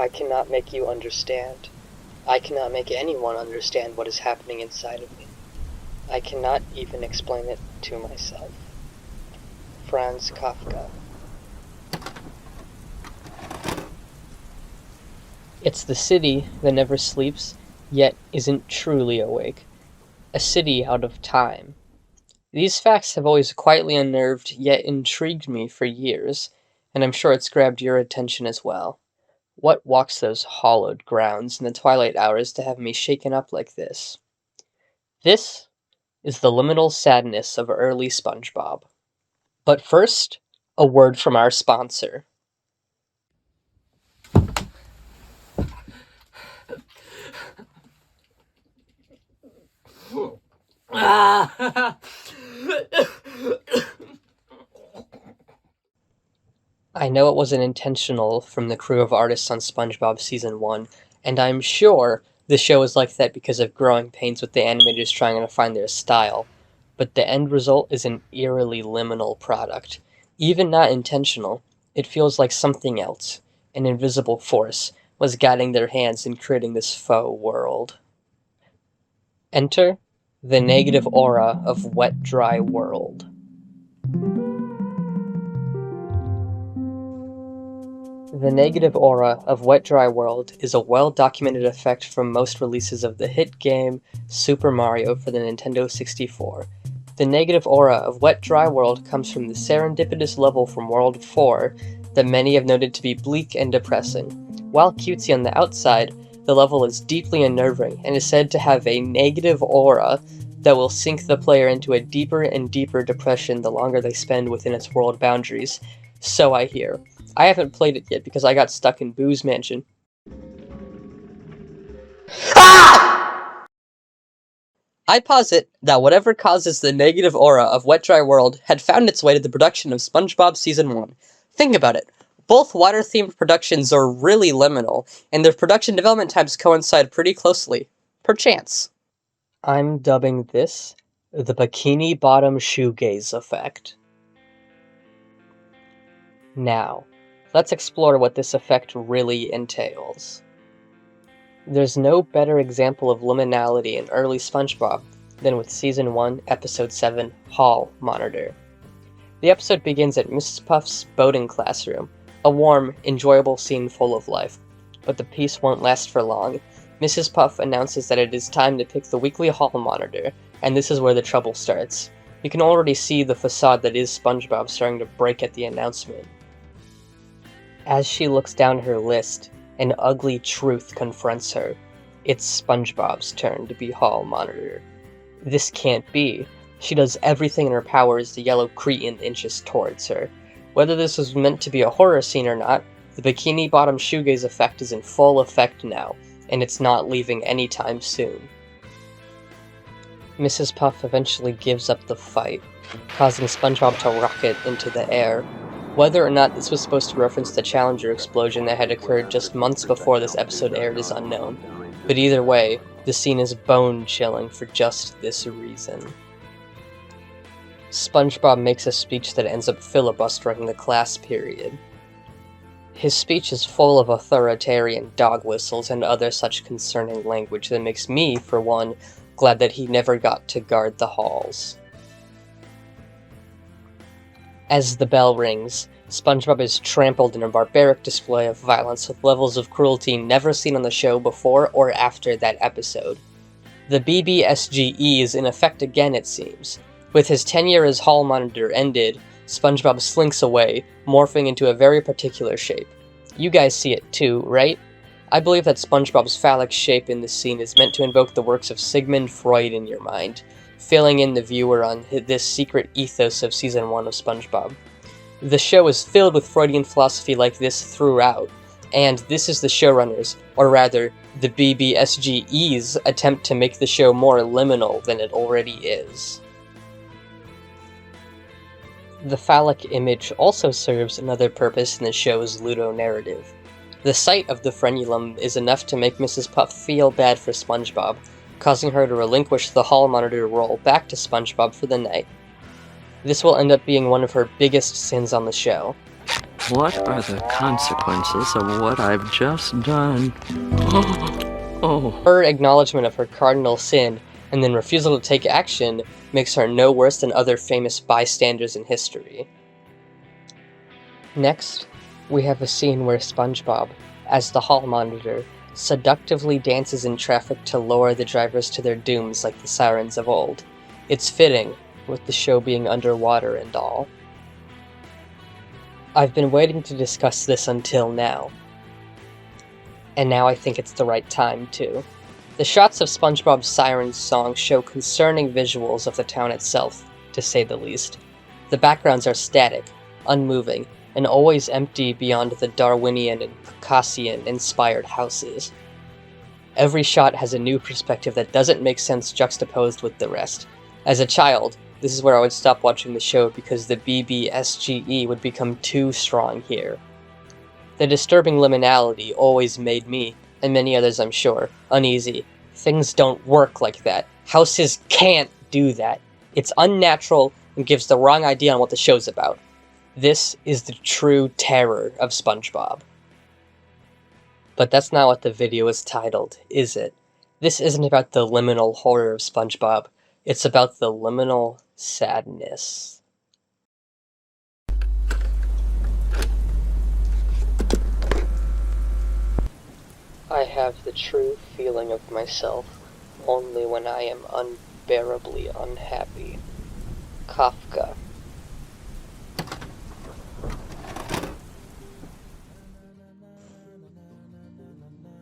I cannot make you understand. I cannot make anyone understand what is happening inside of me. I cannot even explain it to myself. Franz Kafka. It's the city that never sleeps, yet isn't truly awake. A city out of time. These facts have always quietly unnerved, yet intrigued me for years, and I'm sure it's grabbed your attention as well. What walks those hollowed grounds in the twilight hours to have me shaken up like this? This is the liminal sadness of early SpongeBob. But first, a word from our sponsor. I know it wasn't intentional from the crew of artists on SpongeBob Season 1, and I'm sure the show is like that because of growing pains with the animators trying to find their style, but the end result is an eerily liminal product. Even not intentional, it feels like something else, an invisible force, was guiding their hands in creating this faux world. Enter the negative aura of Wet Dry World. The negative aura of Wet Dry World is a well-documented effect from most releases of the hit game Super Mario for the Nintendo 64. The negative aura of Wet Dry World comes from the serendipitous level from World 4 that many have noted to be bleak and depressing. While cutesy on the outside, the level is deeply unnerving and is said to have a negative aura that will sink the player into a deeper and deeper depression the longer they spend within its world boundaries. So I hear. I haven't played it yet because I got stuck in Boo's Mansion. Ah! I posit that whatever causes the negative aura of Wet Dry World had found its way to the production of SpongeBob Season 1. Think about it. Both water-themed productions are really liminal, and their production development times coincide pretty closely. Perchance. I'm dubbing this the Bikini Bottom Shoegaze effect. Now, let's explore what this effect really entails. There's no better example of liminality in early SpongeBob than with Season 1, Episode 7, Hall Monitor. The episode begins at Mrs. Puff's boating classroom, a warm, enjoyable scene full of life. But the peace won't last for long. Mrs. Puff announces that it is time to pick the weekly Hall Monitor, and this is where the trouble starts. You can already see the facade that is SpongeBob starting to break at the announcement. As she looks down her list, an ugly truth confronts her. It's SpongeBob's turn to be Hall Monitor. This can't be. She does everything in her power as the yellow cretin inches towards her. Whether this was meant to be a horror scene or not, the Bikini Bottom Shoegaze effect is in full effect now, and it's not leaving anytime soon. Mrs. Puff eventually gives up the fight, causing SpongeBob to rocket into the air. Whether or not this was supposed to reference the Challenger explosion that had occurred just months before this episode aired is unknown, but either way, the scene is bone-chilling for just this reason. SpongeBob makes a speech that ends up filibustering the class period. His speech is full of authoritarian dog whistles and other such concerning language that makes me, for one, glad that he never got to guard the halls. As the bell rings, SpongeBob is trampled in a barbaric display of violence with levels of cruelty never seen on the show before or after that episode. The BBSGE is in effect again, it seems. With his tenure as Hall Monitor ended, SpongeBob slinks away, morphing into a very particular shape. You guys see it too, right? I believe that SpongeBob's phallic shape in this scene is meant to invoke the works of Sigmund Freud in your mind, filling in the viewer on this secret ethos of Season 1 of SpongeBob. The show is filled with Freudian philosophy like this throughout, and this is the showrunners, or rather, the BBSGE's attempt to make the show more liminal than it already is. The phallic image also serves another purpose in the show's ludo-narrative. The sight of the frenulum is enough to make Mrs. Puff feel bad for SpongeBob, causing her to relinquish the Hall Monitor role back to SpongeBob for the night. This will end up being one of her biggest sins on the show. What are the consequences of what I've just done? Oh. Her acknowledgement of her cardinal sin and then refusal to take action makes her no worse than other famous bystanders in history. Next, we have a scene where SpongeBob, as the hall monitor, seductively dances in traffic to lure the drivers to their dooms like the sirens of old. It's fitting, with the show being underwater and all. I've been waiting to discuss this until now. And now I think it's the right time, too. The shots of SpongeBob's Siren's song show concerning visuals of the town itself, to say the least. The backgrounds are static, unmoving, and always empty beyond the Darwinian and Caucasian-inspired houses. Every shot has a new perspective that doesn't make sense juxtaposed with the rest. As a child, this is where I would stop watching the show because the BBSGE would become too strong here. The disturbing liminality always made me, and many others I'm sure, uneasy. Things don't work like that. Houses can't do that. It's unnatural and gives the wrong idea on what the show's about. This is the true terror of SpongeBob. But that's not what the video is titled, is it? This isn't about the liminal horror of SpongeBob. It's about the liminal sadness. I have the true feeling of myself only when I am unbearably unhappy. Kafka.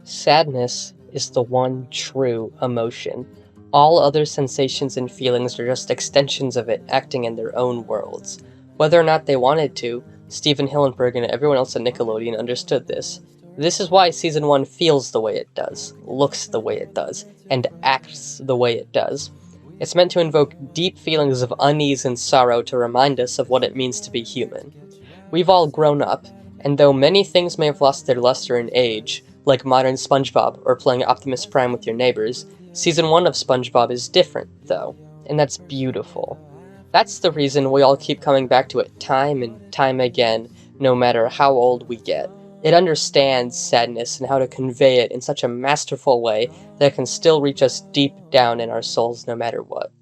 Sadness is the one true emotion. All other sensations and feelings are just extensions of it, acting in their own worlds. Whether or not they wanted to, Stephen Hillenburg and everyone else at Nickelodeon understood this. This is why Season 1 feels the way it does, looks the way it does, and acts the way it does. It's meant to invoke deep feelings of unease and sorrow to remind us of what it means to be human. We've all grown up, and though many things may have lost their luster in age, like modern SpongeBob or playing Optimus Prime with your neighbors, Season 1 of SpongeBob is different, though, and that's beautiful. That's the reason we all keep coming back to it time and time again, no matter how old we get. It understands sadness and how to convey it in such a masterful way that it can still reach us deep down in our souls no matter what.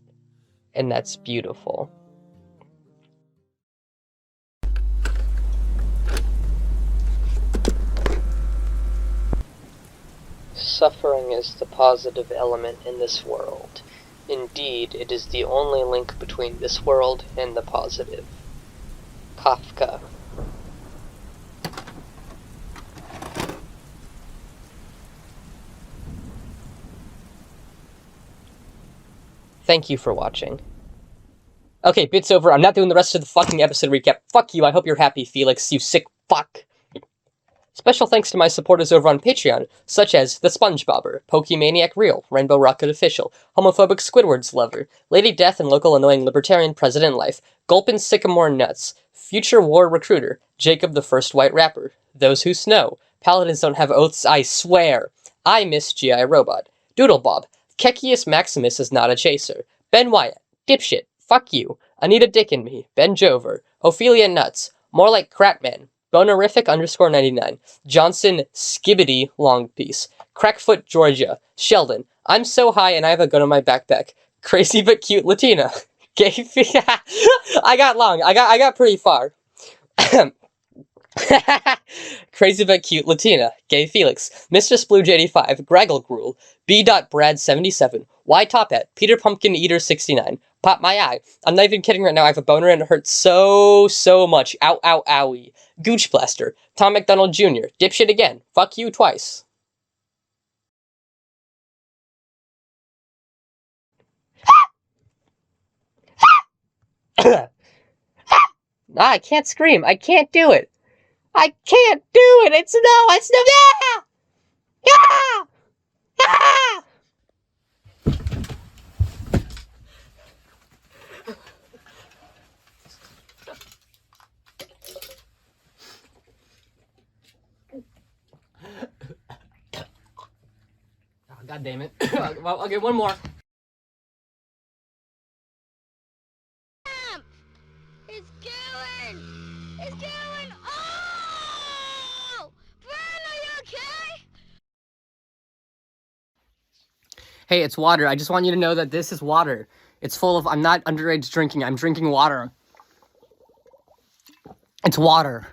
And that's beautiful. Suffering is the positive element in this world. Indeed, it is the only link between this world and the positive. Kafka. Thank you for watching. Okay, bit's over. I'm not doing the rest of the fucking episode recap. Fuck you. I hope you're happy, Felix, you sick fuck. Special thanks to my supporters over on Patreon, such as The SpongeBobber, Pokemaniac Real, Rainbow Rocket Official, Homophobic Squidward's Lover, Lady Death and Local Annoying Libertarian President Life, Gulpin Sycamore Nuts, Future War Recruiter, Jacob the First White Rapper, Those Who Snow, Paladins Don't Have Oaths, I Swear, I Miss G.I. Robot, Doodle Bob, Kekius Maximus is Not a Chaser, Ben Wyatt, Dipshit, Fuck You, Anita Dick and Me, Ben Jover, Ophelia Nuts, More Like Crapman, Bonerific _99, Johnson Skibbity Long Piece, Crackfoot Georgia, Sheldon, I'm so high and I have a gun in my backpack, Crazy but cute Latina, Gay I got pretty far. Crazy but cute Latina, Gay Felix, Mistress Blue JD5, Graggle Gruel, B.Brad77, Y Top Hat, Peter Pumpkin Eater 69, Pop My Eye, I'm not even kidding right now, I have a boner and it hurts so much, ow ow owie, Gooch Blaster, Tom McDonald Jr., Dipshit Again, Fuck You Twice. I can't scream, I can't do it. I can't do it. It's no. Ah! Ah! Oh, God damn it. Well, okay, one more. It's going. Oh! Hey, it's water. I just want you to know that this is water. It's full of... I'm not underage drinking. I'm drinking water. It's water.